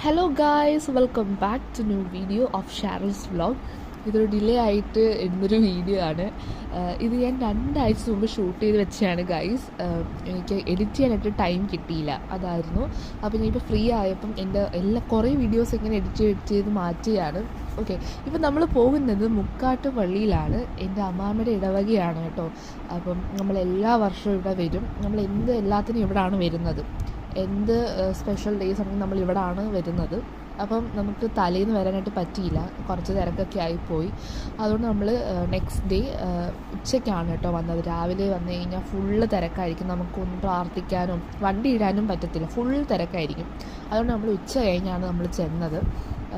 Hello guys, welcome back to new video of Sharal's vlog. ഇതൊരു delay ആയിട്ട് ഇടുന്നൊരു video ആണ്. ഇത് ഞാൻ 2 ആഴ്ച മുമ്പ് ഷൂട്ട് ചെയ്ത് വെച്ചാണ് ഗൈസ്. എനിക്ക് എഡിറ്റ് ചെയ്യാനായിട്ട് ടൈം കിട്ടിയില്ല, അതായിരുന്നു. അപ്പോൾ ഞാനിപ്പോൾ ഫ്രീ ആയപ്പം എൻ്റെ കുറേ വീഡിയോസ് ഇങ്ങനെ എഡിറ്റ് ചെയ്ത് മാറ്റിയാണ്. ഓക്കെ, ഇപ്പം നമ്മൾ പോകുന്നത് മുക്കാട്ട് പള്ളിയിലാണ്. എൻ്റെ അമ്മാമ്മയുടെ ഇടവകയാണ് കേട്ടോ. അപ്പം നമ്മൾ എല്ലാ വർഷവും ഇവിടെ വരും. നമ്മൾ എല്ലാത്തിനും ഇവിടെയാണ് വരുന്നത്. എന്ത് സ്പെഷ്യൽ ഡേയ്സ് ആണെങ്കിൽ നമ്മൾ ഇവിടെയാണ് വരുന്നത്. അപ്പം നമുക്ക് തലേന്ന് വരാനായിട്ട് പറ്റിയില്ല, കുറച്ച് തിരക്കൊക്കെ ആയിപ്പോയി. അതുകൊണ്ട് നമ്മൾ നെക്സ്റ്റ് ഡേ ഉച്ചയ്ക്കാണ് കേട്ടോ വന്നത്. രാവിലെ വന്നു കഴിഞ്ഞാൽ ഫുള്ള് തിരക്കായിരിക്കും, നമുക്കൊന്നും പ്രാർത്ഥിക്കാനും വണ്ടി ഇടാനും പറ്റത്തില്ല, ഫുൾ തിരക്കായിരിക്കും. അതുകൊണ്ട് നമ്മൾ ഉച്ച കഴിഞ്ഞാണ് നമ്മൾ ചെന്നത്.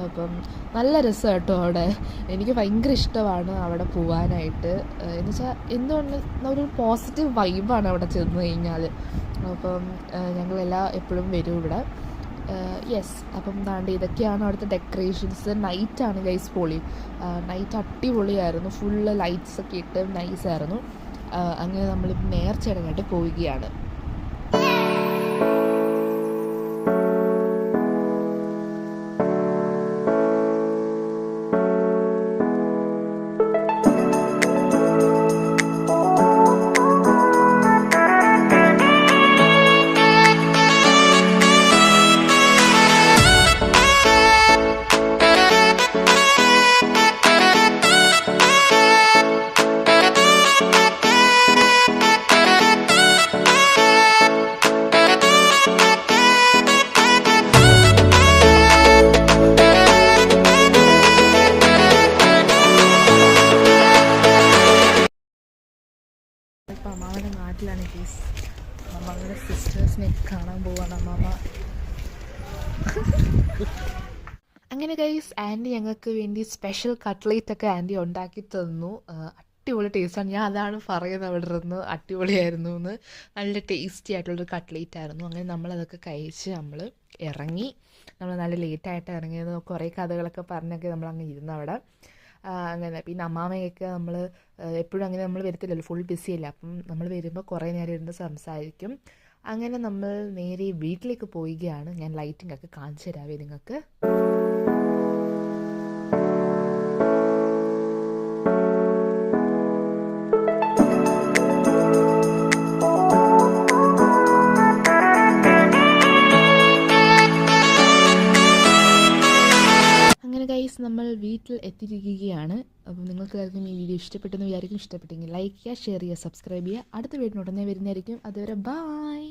അപ്പം നല്ല രസം കേട്ടോ അവിടെ. എനിക്ക് ഭയങ്കര ഇഷ്ടമാണ് അവിടെ പോകാനായിട്ട്. എന്നുവെച്ചാൽ എന്തുകൊണ്ട് ഒരു പോസിറ്റീവ് വൈബാണ് അവിടെ ചെന്ന് കഴിഞ്ഞാൽ. അപ്പം ഞങ്ങളെല്ലാം എപ്പോഴും വരും ഇവിടെ. യെസ്, അപ്പം താണ്ട് ഇതൊക്കെയാണ് അവിടുത്തെ ഡെക്കറേഷൻസ്. നൈറ്റാണ് ഗൈസ് പൊളി. നൈറ്റ് അടിപൊളിയായിരുന്നു, ഫുള്ള് ലൈറ്റ്സൊക്കെ ഇട്ട് നൈസായിരുന്നു. അങ്ങനെ നമ്മൾ നേർച്ചടങ്ങായിട്ട് പോവുകയാണ്. ഇപ്പം അമ്മാവൻ്റെ നാട്ടിലാണ് കേസ്. അമ്മാവൻ്റെ സിസ്റ്റേഴ്സിനെ കാണാൻ പോവാണ് അമ്മാമ്മ. അങ്ങനെ ഗൈസ്, ആൻറ്റി ഞങ്ങൾക്ക് വേണ്ടി സ്പെഷ്യൽ കട്ട്ലേറ്റ് ഒക്കെ ആൻറ്റി ഉണ്ടാക്കി തന്നു. അടിപൊളി ടേസ്റ്റാണ്. ഞാൻ അതാണ് പറയുന്നത് അവിടെ ഇരുന്ന്, അടിപൊളിയായിരുന്നു എന്ന്. നല്ല ടേസ്റ്റി ആയിട്ടുള്ളൊരു കട്ട്ലേറ്റ് ആയിരുന്നു. അങ്ങനെ നമ്മളതൊക്കെ കഴിച്ച് നമ്മൾ ഇറങ്ങി. നമ്മൾ നല്ല ലേറ്റായിട്ട് ഇറങ്ങിയത്, കുറേ കഥകളൊക്കെ പറഞ്ഞൊക്കെ നമ്മളങ്ങ് ഇരുന്ന് അവിടെ. അങ്ങനെ പിന്നെ അമ്മാമ്മയൊക്കെ നമ്മൾ എപ്പോഴും അങ്ങനെ നമ്മൾ വരത്തില്ലല്ലോ, ഫുൾ ബിസിയല്ല. അപ്പം നമ്മൾ വരുമ്പോൾ കുറേ നേരം ഇരുന്ന് സംസാരിക്കും. അങ്ങനെ നമ്മൾ നേരെ വീട്ടിലേക്ക് പോവുകയാണ്. ഞാൻ ലൈറ്റിംഗ് ഒക്കെ കാണിച്ചു തരാവേ നിങ്ങൾക്ക്. ഗൈസ്, നമ്മൾ വീട്ടിൽ എത്തിയിരിക്കുകയാണ്. അപ്പം നിങ്ങൾക്ക് എല്ലാവർക്കും ഈ വീഡിയോ ഇഷ്ടപ്പെട്ടെന്ന് വിചാരിക്കും. ഇഷ്ടപ്പെട്ടെങ്കിൽ ലൈക്ക് ചെയ്യുക, ഷെയർ ചെയ്യുക, സബ്സ്ക്രൈബ് ചെയ്യുക. അടുത്ത വീഡിയോടനെ വരുന്നതായിരിക്കും. അതുവരെ ബൈ.